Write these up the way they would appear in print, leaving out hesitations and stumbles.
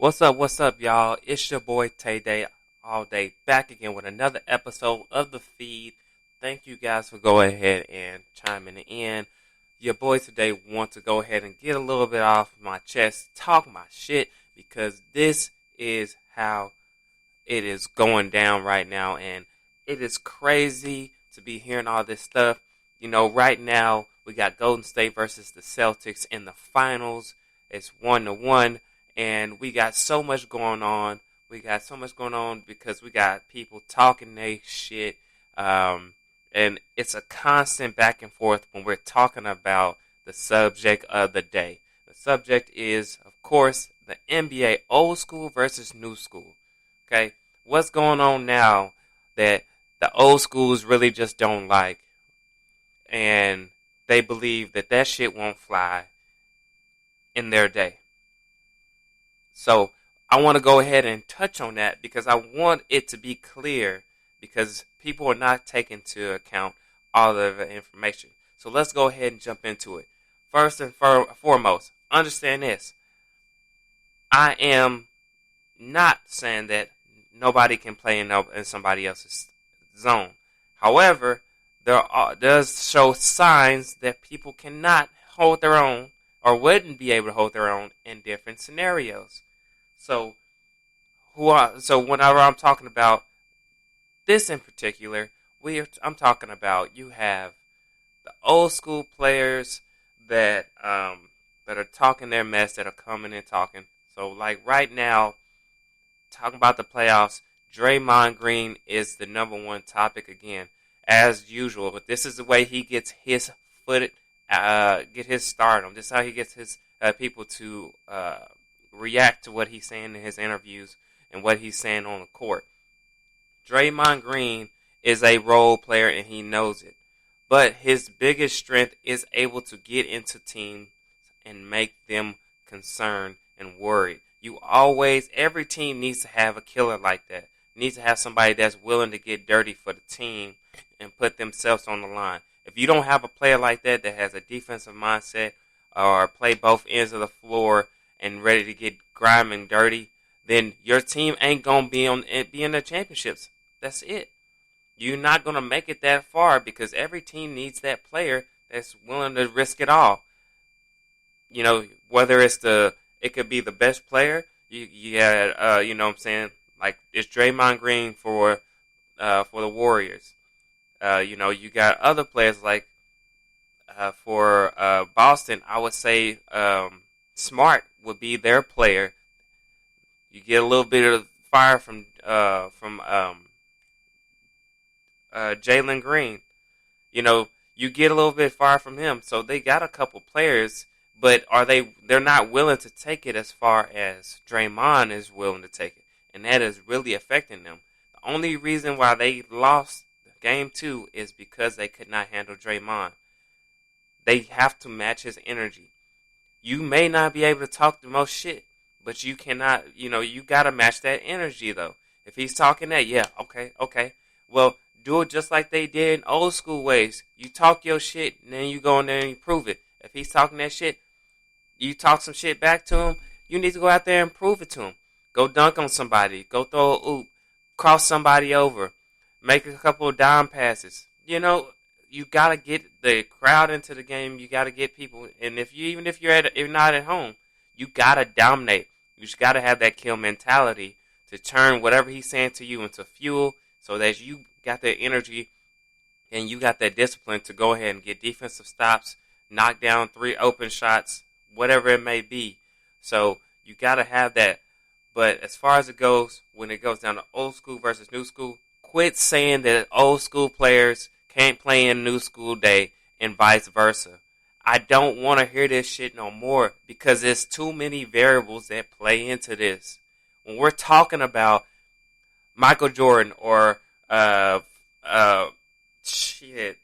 What's up, y'all? It's your boy Tay Day all day, back again with another episode of the feed. Thank you guys for going ahead and chiming in. Your boy today wants to go ahead and get a little bit off my chest, talk my shit, because this is how it is going down right now, and it is crazy to be hearing all this stuff. Right now we got Golden State versus the Celtics in the finals. It's 1-1. And we got so much going on. We got so much going on because we got people talking they shit. And it's a constant back and forth when we're talking about the subject of the day. The subject is, of course, the NBA old school versus new school. Okay? What's going on now that the old schools really just don't like? And they believe that shit won't fly in their day. So I want to go ahead and touch on that because I want it to be clear because people are not taking into account all of the information. So let's go ahead and jump into it. First and foremost, understand this. I am not saying that nobody can play in somebody else's zone. However, does show signs that people cannot hold their own or wouldn't be able to hold their own in different scenarios. So whenever I'm talking about this in particular, I'm talking about you have the old school players that are talking their mess, that are coming and talking. So like right now, talking about the playoffs, Draymond Green is the number one topic again, as usual. But this is the way he gets his get his stardom. This is how he gets his people to react to what he's saying in his interviews and what he's saying on the court. Draymond Green is a role player and he knows it. But his biggest strength is able to get into teams and make them concerned and worried. Every team needs to have a killer like that. Needs to have somebody that's willing to get dirty for the team and put themselves on the line. If you don't have a player like that has a defensive mindset or play both ends of the floor and ready to get grime and dirty, then your team ain't gonna be in the championships. That's it. You're not gonna make it that far because every team needs that player that's willing to risk it all. Whether it could be the best player. You know what I'm saying? Like it's Draymond Green for the Warriors. You got other players like for Boston. I would say Smart would be their player. You get a little bit of fire from Jalen Green. You get a little bit of fire from him. So they got a couple players, but they're not willing to take it as far as Draymond is willing to take it. And that is really affecting them. The only reason why they lost Game 2 is because they could not handle Draymond. They have to match his energy. You may not be able to talk the most shit, but you cannot, you got to match that energy, though. If he's talking that, yeah, okay. Well, do it just like they did in old school ways. You talk your shit, and then you go in there and you prove it. If he's talking that shit, you talk some shit back to him, you need to go out there and prove it to him. Go dunk on somebody. Go throw a oop. Cross somebody over. Make a couple of dime passes. You got to get the crowd into the game. You got to get people. And even if you're not at home, you got to dominate. You just got to have that kill mentality to turn whatever he's saying to you into fuel so that you got that energy and you got that discipline to go ahead and get defensive stops, knock down 3 open shots, whatever it may be. So you got to have that. But as far as it goes, when it goes down to old school versus new school, quit saying that old school players can't play in new school day and vice versa. I don't want to hear this shit no more because there's too many variables that play into this. When we're talking about Michael Jordan or shit,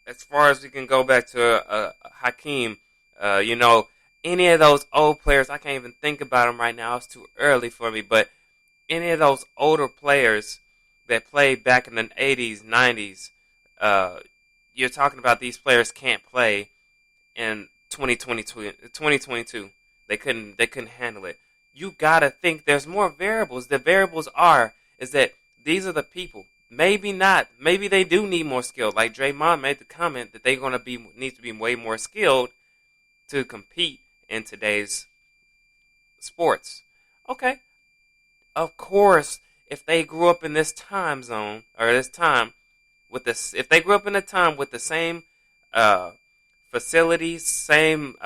as far as we can go back to Hakeem, any of those old players, I can't even think about them right now. It's too early for me. But any of those older players that played back in the 80s, 90s, you're talking about these players can't play in 2022. They couldn't handle it. you gotta think there's more variables. The variables is that these are the people. Maybe not. Maybe they do need more skill. Like Draymond made the comment that they're gonna need to be way more skilled to compete in today's sports. Okay, of course, if they grew up in this time zone or this time with this, if they grew up in a time with the same uh, facilities, same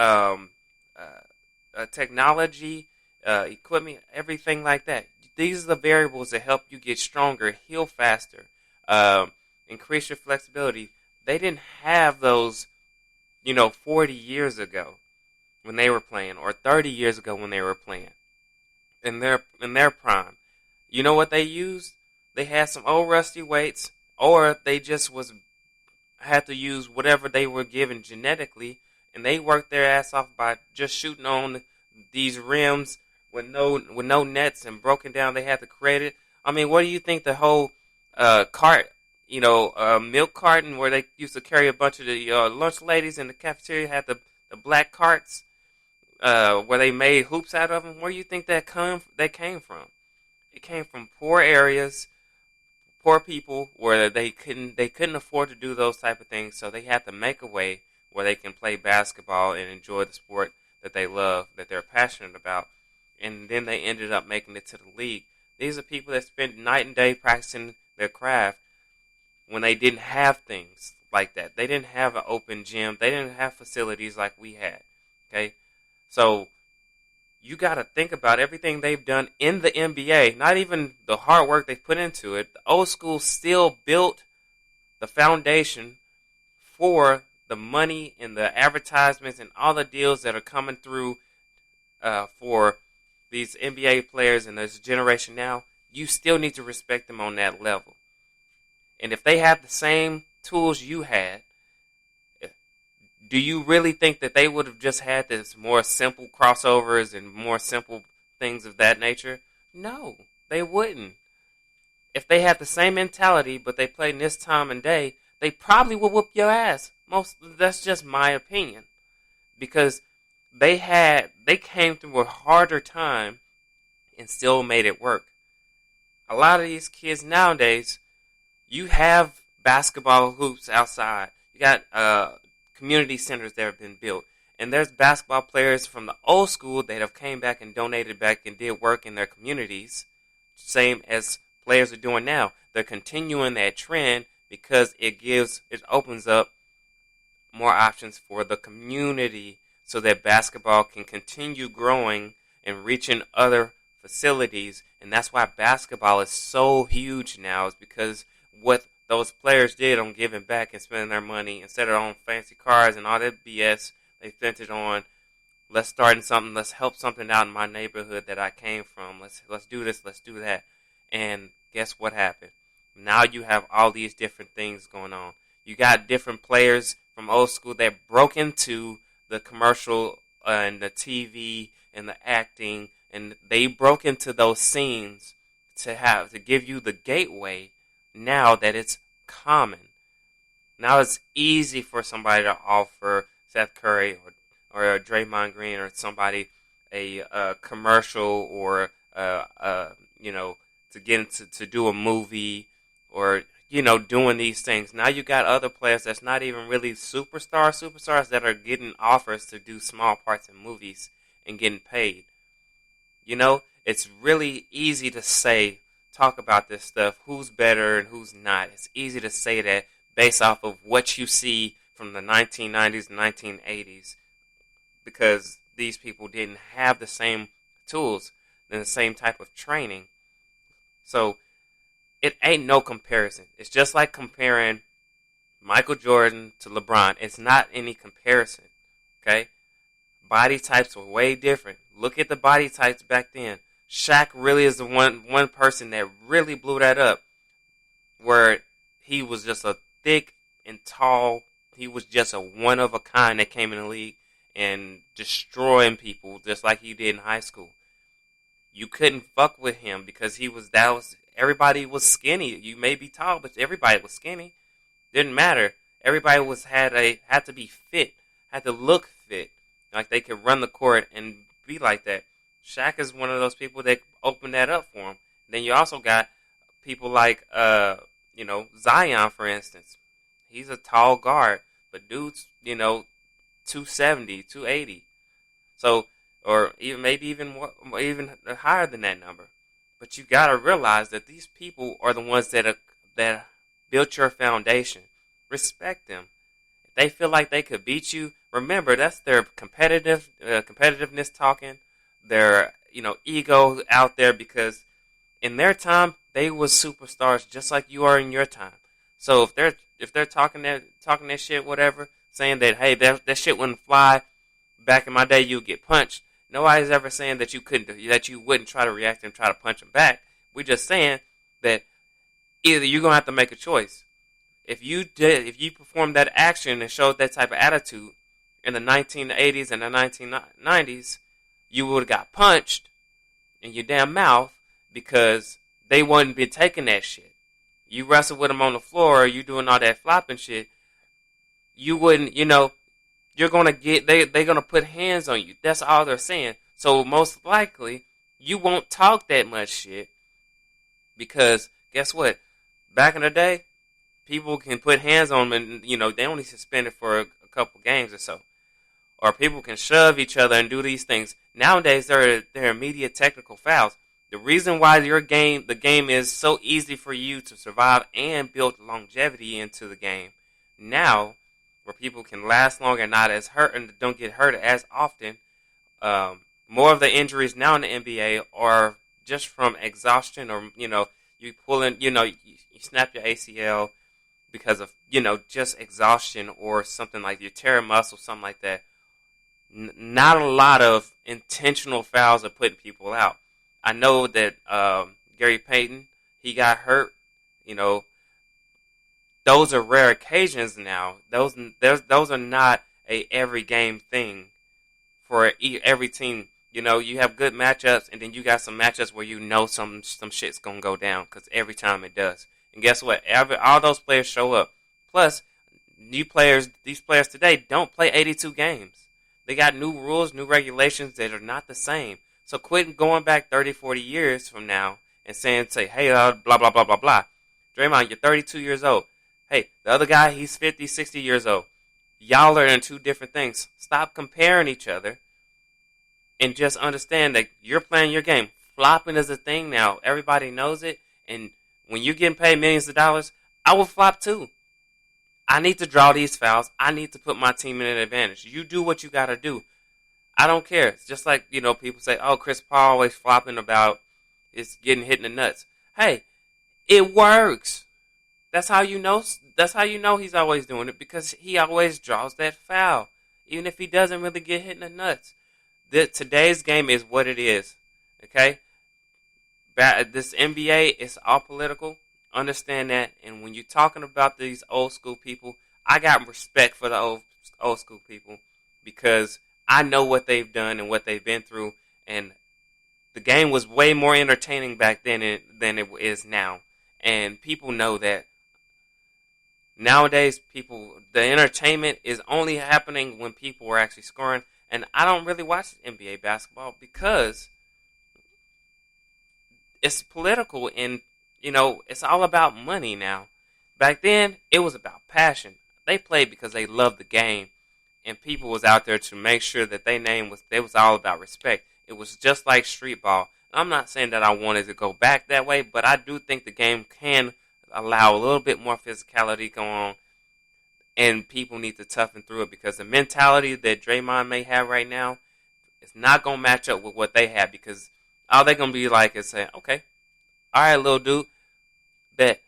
technology, equipment, everything like that. These are the variables that help you get stronger, heal faster, increase your flexibility. They didn't have those, 40 years ago when they were playing, or 30 years ago when they were playing in their prime. You know what they used? They had some old rusty weights, or they just had to use whatever they were given genetically, and they worked their ass off by just shooting on these rims with no nets and broken down. They had to create it. I mean, what do you think the whole cart, milk carton where they used to carry a bunch of the lunch ladies in the cafeteria had the black carts where they made hoops out of them? Where do you think that came from? It came from poor areas, poor people where they couldn't afford to do those type of things, so they had to make a way where they can play basketball and enjoy the sport that they love, that they're passionate about, and then they ended up making it to the league. These are people that spend night and day practicing their craft when they didn't have things like that. They didn't have an open gym. They didn't have facilities like we had. Okay, so you got to think about everything they've done in the NBA, not even the hard work they put into it. The old school still built the foundation for the money and the advertisements and all the deals that are coming through for these NBA players and this generation now. You still need to respect them on that level. And if they have the same tools you had, do you really think that they would have just had this more simple crossovers and more simple things of that nature? No, they wouldn't. If they had the same mentality, but they played in this time and day, they probably would whoop your ass. That's just my opinion, because they came through a harder time and still made it work. A lot of these kids nowadays, you have basketball hoops outside. You got community centers that have been built. And there's basketball players from the old school that have came back and donated back and did work in their communities, same as players are doing now. They're continuing that trend because it opens up more options for the community so that basketball can continue growing and reaching other facilities. And that's why basketball is so huge now, is because what those players did on giving back and spending their money, instead of on fancy cars and all that BS, they spent it on, let's start something, let's help something out in my neighborhood that I came from. Let's do this, let's do that. And guess what happened? Now you have all these different things going on. You got different players from old school that broke into the commercial and the TV and the acting, and they broke into those scenes to give you the gateway. Now that it's common, now it's easy for somebody to offer Seth Curry or Draymond Green or somebody a commercial or to get into to do a movie or doing these things. Now you got other players that's not even really superstars that are getting offers to do small parts in movies and getting paid. It's really easy to talk about this stuff, who's better and who's not. It's easy to say that based off of what you see from the 1990s and 1980s, because these people didn't have the same tools and the same type of training. So it ain't no comparison. It's just like comparing Michael Jordan to LeBron. It's not any comparison, okay? Body types were way different. Look at the body types back then. Shaq really is the one person that really blew that up, where he was just a thick and tall. He was just a one of a kind that came in the league and destroying people just like he did in high school. You couldn't fuck with him because everybody was skinny. You may be tall, but everybody was skinny. Didn't matter. Everybody had to be fit, had to look fit, like they could run the court and be like that. Shaq is one of those people that opened that up for him. Then you also got people like, Zion, for instance. He's a tall guard, but dude's, 270, 280. So, or even maybe even more, even higher than that number. But you got to realize that these people are the ones that built your foundation. Respect them. If they feel like they could beat you, remember that's their competitiveness talking, their ego out there, because in their time they was superstars just like you are in your time. So if they're talking that shit, whatever, saying that, hey, that shit wouldn't fly back in my day, you'd get punched. Nobody's ever saying that you wouldn't try to react and try to punch them back. We're just saying that either you're gonna have to make a choice. If you performed that action and showed that type of attitude in the 1980s and the 1990s, you would have got punched in your damn mouth because they wouldn't be taking that shit. You wrestle with them on the floor, you doing all that flopping shit, you wouldn't, you're gonna they're gonna put hands on you. That's all they're saying. So most likely you won't talk that much shit because guess what? Back in the day, people can put hands on them and they only suspended for a couple games or so. Or people can shove each other and do these things. Nowadays they're immediate technical fouls. The reason why the game is so easy for you to survive and build longevity into the game now, where people can last longer and not as hurt and don't get hurt as often. More of the injuries now in the NBA are just from exhaustion, or you pull in, you snap your ACL because of just exhaustion or something, like you tear a muscle, something like that. Not a lot of intentional fouls are putting people out. I know that Gary Payton, he got hurt. Those are rare occasions now. Those are not a every game thing for every team. You have good matchups, and then you got some matchups where some shit's gonna go down, because every time it does. And guess what? All those players show up. Plus, these players today don't play 82 games. They got new rules, new regulations that are not the same. So quit going back 30, 40 years from now and say, hey, blah, blah, blah, blah, blah. Draymond, you're 32 years old. Hey, the other guy, he's 50, 60 years old. Y'all are in two different things. Stop comparing each other and just understand that you're playing your game. Flopping is a thing now. Everybody knows it. And when you're getting paid millions of dollars, I will flop too. I need to draw these fouls. I need to put my team in an advantage. You do what you got to do. I don't care. It's just like, people say, oh, Chris Paul always flopping about it's getting hit in the nuts. Hey, it works. That's how you know he's always doing it, because he always draws that foul, even if he doesn't really get hit in the nuts. Today's game is what it is. Okay? This NBA is all political. Understand that. And when you're talking about these old school people, I got respect for the old school people, because I know what they've done and what they've been through. And the game was way more entertaining back then than it is now. And people know that. Nowadays, the entertainment is only happening when people are actually scoring. And I don't really watch NBA basketball because it's political, and it's all about money now. Back then, it was about passion. They played because they loved the game, and people was out there to make sure that their name was all about respect. It was just like street ball. I'm not saying that I wanted to go back that way, but I do think the game can allow a little bit more physicality going on, and people need to toughen through it, because the mentality that Draymond may have right now is not going to match up with what they have, because all they're going to be like is saying, okay, all right, little dude, bet,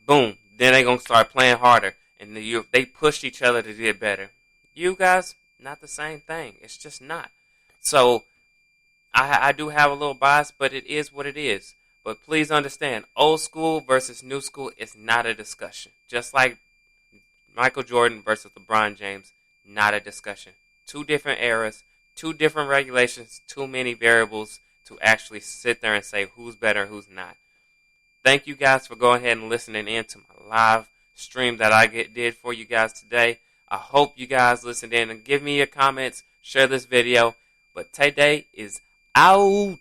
boom. Then they're going to start playing harder, and they push each other to get better. You guys, not the same thing. It's just not. So I do have a little bias, but it is what it is. But please understand, old school versus new school is not a discussion. Just like Michael Jordan versus LeBron James, not a discussion. Two different eras, two different regulations, too many variables to actually sit there and say who's better, who's not. Thank you guys for going ahead and listening in to my live stream that I did for you guys today. I hope you guys listened in, and give me your comments, share this video. But today is Out.